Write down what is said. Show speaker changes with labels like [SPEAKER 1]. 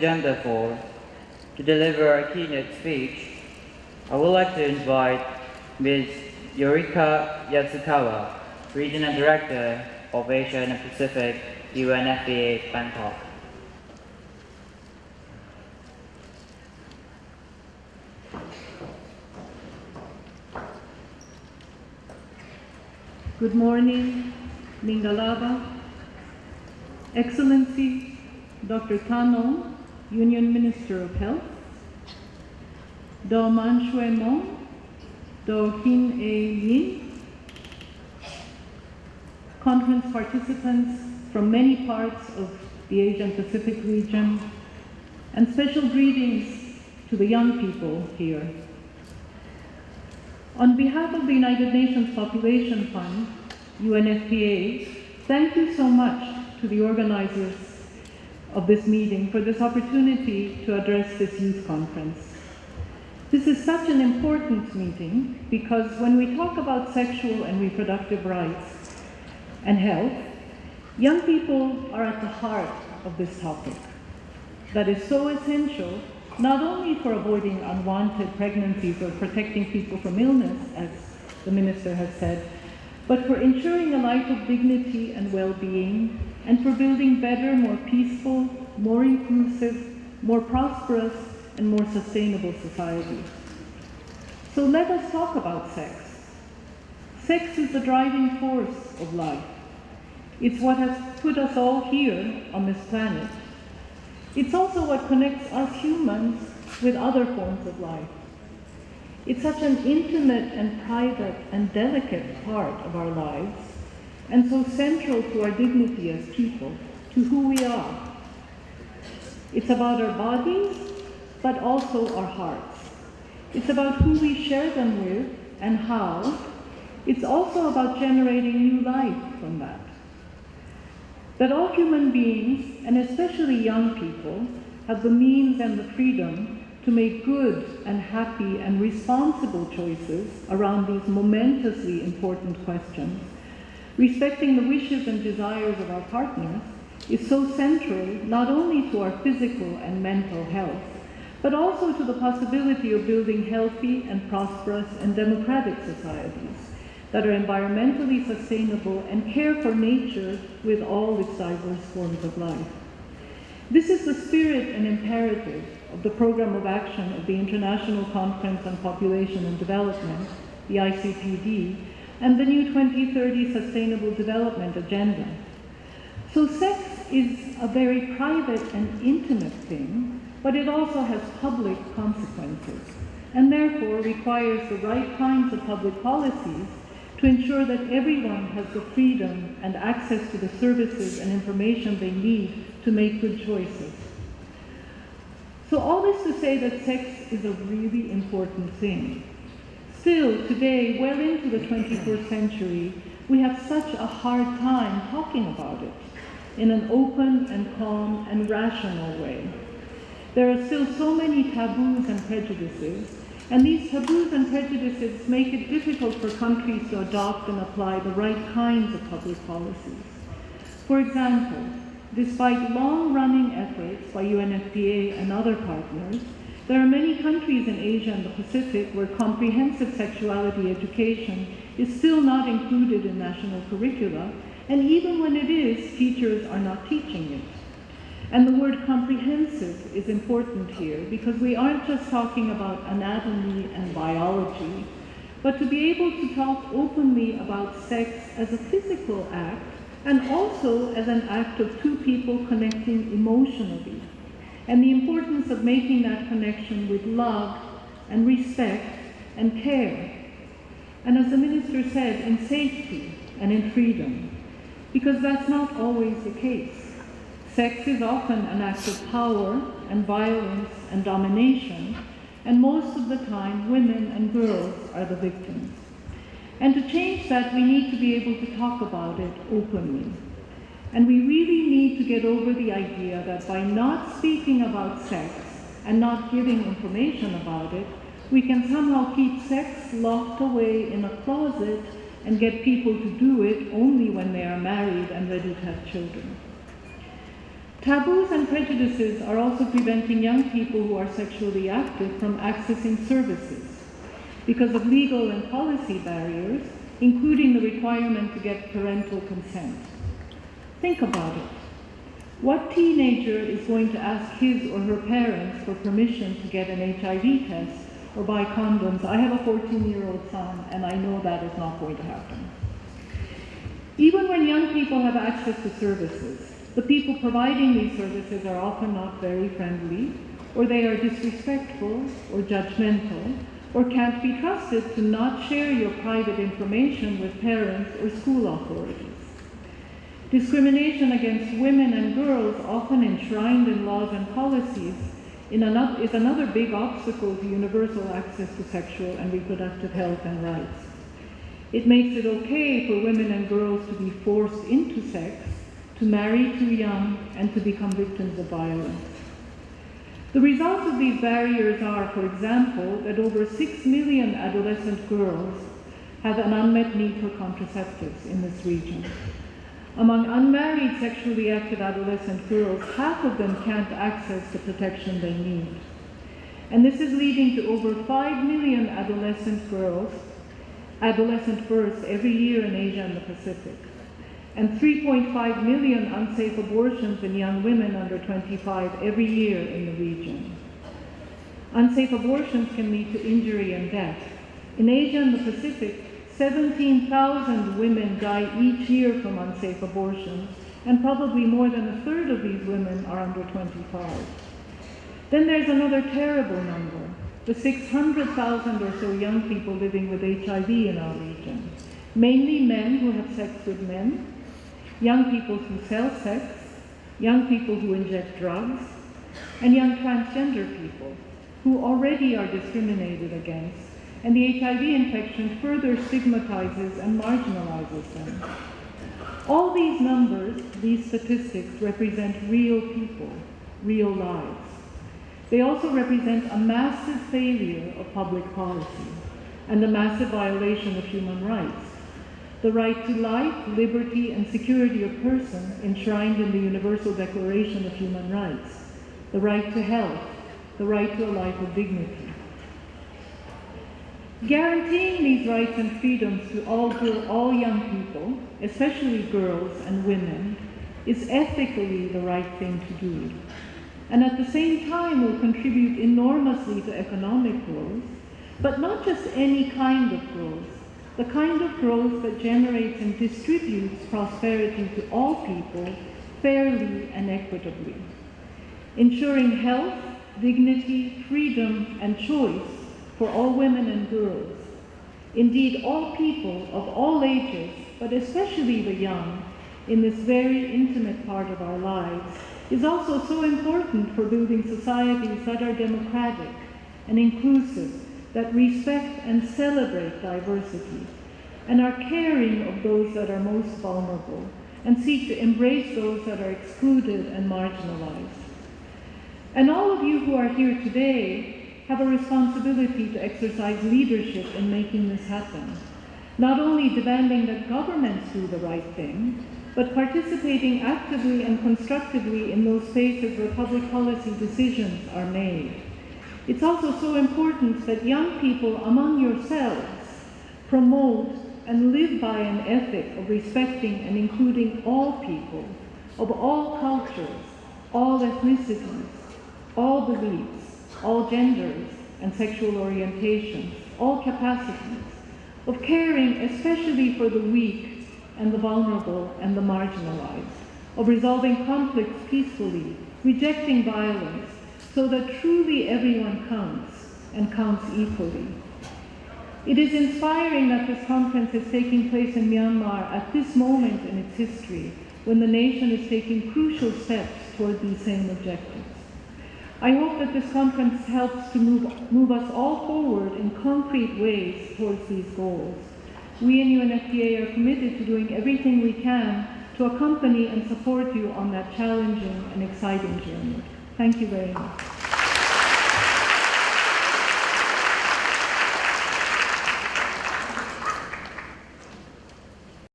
[SPEAKER 1] Agenda 4 to deliver a keynote speech, I would like to invite Ms.Yoriko Yasukawa, Regional Director of Asia and Pacific, UNFPA Bangkok.
[SPEAKER 2] Good morning, Mingalaba, Excellency Dr. Tano, Union Minister of Health, Do Man Shue Mong, Do Hin A Yin, conference participants from many parts of the Asian Pacific region, and special greetings to the young people here. On behalf of the United Nations Population Fund, UNFPA, thank you so much to the organizers of this meeting for this opportunity to address this youth conference. This is such an important meeting because when we talk about sexual and reproductive rights and health, young people are at the heart of this topic that is so essential not only for avoiding unwanted pregnancies or protecting people from illness, as the minister has said, but for ensuring a life of dignity and well-being, and for building better, more peaceful, more inclusive, more prosperous, and more sustainable societies. So let us talk about sex. Sex is the driving force of life. It's what has put us all here on this planet. It's also what connects us humans with other forms of life. It's such an intimate and private and delicate part of our lives, and so central to our dignity as people, to who we are. It's about our bodies, but also our hearts. It's about who we share them with and how. It's also about generating new life from that. That all human beings, and especially young people, have the means and the freedom to make good and happy and responsible choices around these momentously important questions, respecting the wishes and desires of our partners, is so central not only to our physical and mental health, but also to the possibility of building healthy and prosperous and democratic societies that are environmentally sustainable and care for nature with all its diverse forms of life. This is the spirit and imperative of the Program of Action of the International Conference on Population and Development, the ICPD, and the new 2030 Sustainable Development Agenda. So sex is a very private and intimate thing, but it also has public consequences, and therefore requires the right kinds of public policies to ensure that everyone has the freedom and access to the services and information they need to make good choices. So all this to say that sex is a really important thing. Still, today, well into the 21st century, we have such a hard time talking about it in an open and calm and rational way. There are still so many taboos and prejudices, and these taboos and prejudices make it difficult for countries to adopt and apply the right kinds of public policies. For example, despite long-running efforts by UNFPA and other partners, there are many countries in Asia and the Pacific where comprehensive sexuality education is still not included in national curricula, and even when it is, teachers are not teaching it. And the word comprehensive is important here because we aren't just talking about anatomy and biology, but to be able to talk openly about sex as a physical act and also as an act of two people connecting emotionally, and the importance of making that connection with love and respect and care. And as the minister said, in safety and in freedom, because that's not always the case. Sex is often an act of power and violence and domination, and most of the time women and girls are the victims. And to change that, we need to be able to talk about it openly. And we really need to get over the idea that by not speaking about sex and not giving information about it, we can somehow keep sex locked away in a closet and get people to do it only when they are married and ready to have children. Taboos and prejudices are also preventing young people who are sexually active from accessing services because of legal and policy barriers, including the requirement to get parental consent. Think about it. What teenager is going to ask his or her parents for permission to get an HIV test or buy condoms? I have a 14-year-old son, and I know that is not going to happen. Even when young people have access to services, the people providing these services are often not very friendly, or they are disrespectful or judgmental, or can't be trusted to not share your private information with parents or school authorities. Discrimination against women and girls, often enshrined in laws and policies, is another big obstacle to universal access to sexual and reproductive health and rights. It makes it okay for women and girls to be forced into sex, to marry too young, and to become victims of violence. The results of these barriers are, for example, that over 6 million adolescent girls have an unmet need for contraceptives in this region. Among unmarried sexually active adolescent girls, half of them can't access the protection they need. And this is leading to over 5 million adolescent births every year in Asia and the Pacific, and 3.5 million unsafe abortions in young women under 25 every year in the region. Unsafe abortions can lead to injury and death. In Asia and the Pacific, 17,000 women die each year from unsafe abortions, and probably more than a third of these women are under 25. Then there's another terrible number, the 600,000 or so young people living with HIV in our region, mainly men who have sex with men, young people who sell sex, young people who inject drugs, and young transgender people who already are discriminated against, and the HIV infection further stigmatizes and marginalizes them. All these numbers, these statistics, represent real people, real lives. They also represent a massive failure of public policy and a massive violation of human rights. The right to life, liberty, and security of person enshrined in the Universal Declaration of Human Rights. The right to health, the right to a life of dignity. Guaranteeing these rights and freedoms to all young people, especially girls and women, is ethically the right thing to do. And at the same time will contribute enormously to economic growth, but not just any kind of growth, the kind of growth that generates and distributes prosperity to all people fairly and equitably, ensuring health, dignity, freedom, and choice for all women and girls. Indeed, all people of all ages, but especially the young, in this very intimate part of our lives, is also so important for building societies that are democratic and inclusive, that respect and celebrate diversity, and are caring of those that are most vulnerable, and seek to embrace those that are excluded and marginalized. And all of you who are here today have a responsibility to exercise leadership in making this happen, not only demanding that governments do the right thing, but participating actively and constructively in those spaces where public policy decisions are made. It's also so important that young people among yourselves promote and live by an ethic of respecting and including all people, of all cultures, all ethnicities, all beliefs, all genders and sexual orientations, all capacities, of caring especially for the weak and the vulnerable and the marginalized, of resolving conflicts peacefully, rejecting violence, so that truly everyone counts and counts equally. It is inspiring that this conference is taking place in Myanmar at this moment in its history, when the nation is taking crucial steps toward these same objectives. I hope that this conference helps to move us all forward in concrete ways towards these goals. We in UNFPA are committed to doing everything we can to accompany and support you on that challenging and exciting journey. Thank you very much.